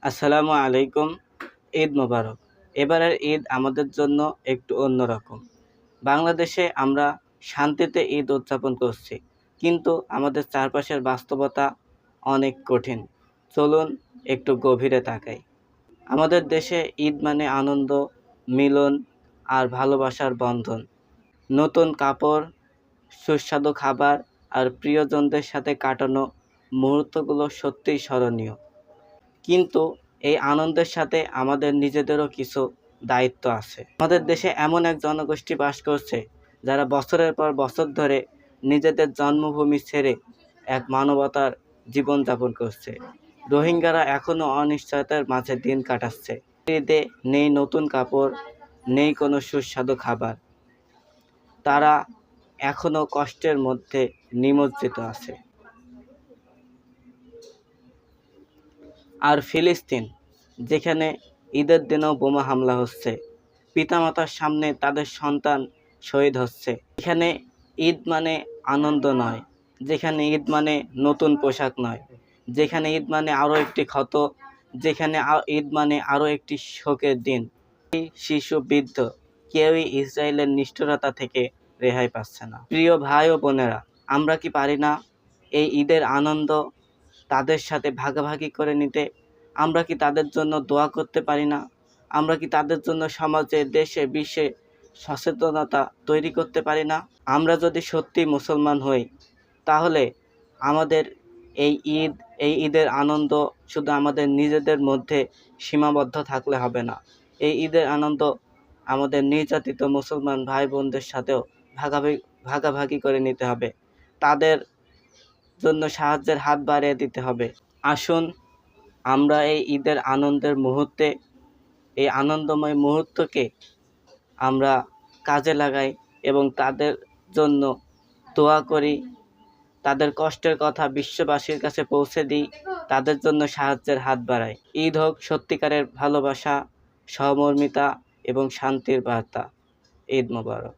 আসসালামু আলাইকুম। ঈদ মোবারক। এবারের ঈদ আমাদের জন্য একটু অন্যরকম। বাংলাদেশে আমরা শান্তিতে ঈদ উদযাপন করছি, কিন্তু আমাদের চারপাশের বাস্তবতা অনেক কঠিন। চলুন একটু গভীরে তাকাই। আমাদের দেশে ঈদ মানে আনন্দ, মিলন আর ভালোবাসার বন্ধন। নতুন কাপড়, সুস্বাদু খাবার আর প্রিয়জনদের সাথে কাটানো মুহূর্তগুলো সত্যিই স্মরণীয়। কিন্তু এই আনন্দের সাথে আমাদের নিজেদেরও কিছু দায়িত্ব আছে। আমাদের দেশে এমন এক জনগোষ্ঠী বাস করছে যারা বছরের পর বছর ধরে নিজেদের জন্মভূমি ছেড়ে এক মানবতার জীবনযাপন করছে। রোহিঙ্গারা এখনও অনিশ্চয়তার মাঝে দিন কাটাচ্ছে। ঈদে নেই নতুন কাপড়, নেই কোনো সুস্বাদু খাবার। তারা এখনও কষ্টের মধ্যে নিমজ্জিত আছে। আর ফিলিস্তিন, যেখানে ঈদের দিনেও বোমা হামলা হচ্ছে, পিতামাতার সামনে তাদের সন্তান শহীদ হচ্ছে। এখানে ঈদ মানে আনন্দ নয়, যেখানে ঈদ মানে নতুন পোশাক নয়, যেখানে ঈদ মানে আরও একটি ক্ষত, যেখানে ঈদ মানে আরও একটি শোকের দিন। শিশু, বৃদ্ধ, কেউই ইসরায়েলের নিষ্ঠুরতা থেকে রেহাই পাচ্ছে না। প্রিয় ভাই ও বোনেরা, আমরা কি পারি না এই ঈদের আনন্দ তাদের সাথে ভাগাভাগি করে নিতে? আমরা কি তাদের জন্য দোয়া করতে পারি না? আমরা কি তাদের জন্য সমাজে, দেশে, বিশ্বে সচেতনতা তৈরি করতে পারি না? আমরা যদি সত্যি মুসলমান হই, তাহলে আমাদের এই ঈদের আনন্দ শুধু আমাদের নিজেদের মধ্যে সীমাবদ্ধ থাকলে হবে না। এই ঈদের আনন্দ আমাদের নির্যাতিত মুসলমান ভাই বোনদের সাথেও ভাগাভাগি করে নিতে হবে। তাদের জন্য সাহায্যের হাত বাড়িয়ে দিতে হবে। আসুন আমরা এই ঈদের এই আনন্দময় মুহূর্তকে আমরা কাজে লাগাই এবং তাদের জন্য দোয়া করি, তাদের কষ্টের কথা বিশ্ববাসীর কাছে পৌঁছে দিই, তাদের জন্য সাহায্যের হাত বাড়াই। ঈদ হোক সত্যিকারের ভালোবাসা, সহমর্মিতা এবং শান্তির বার্তা। ঈদ মোবারক।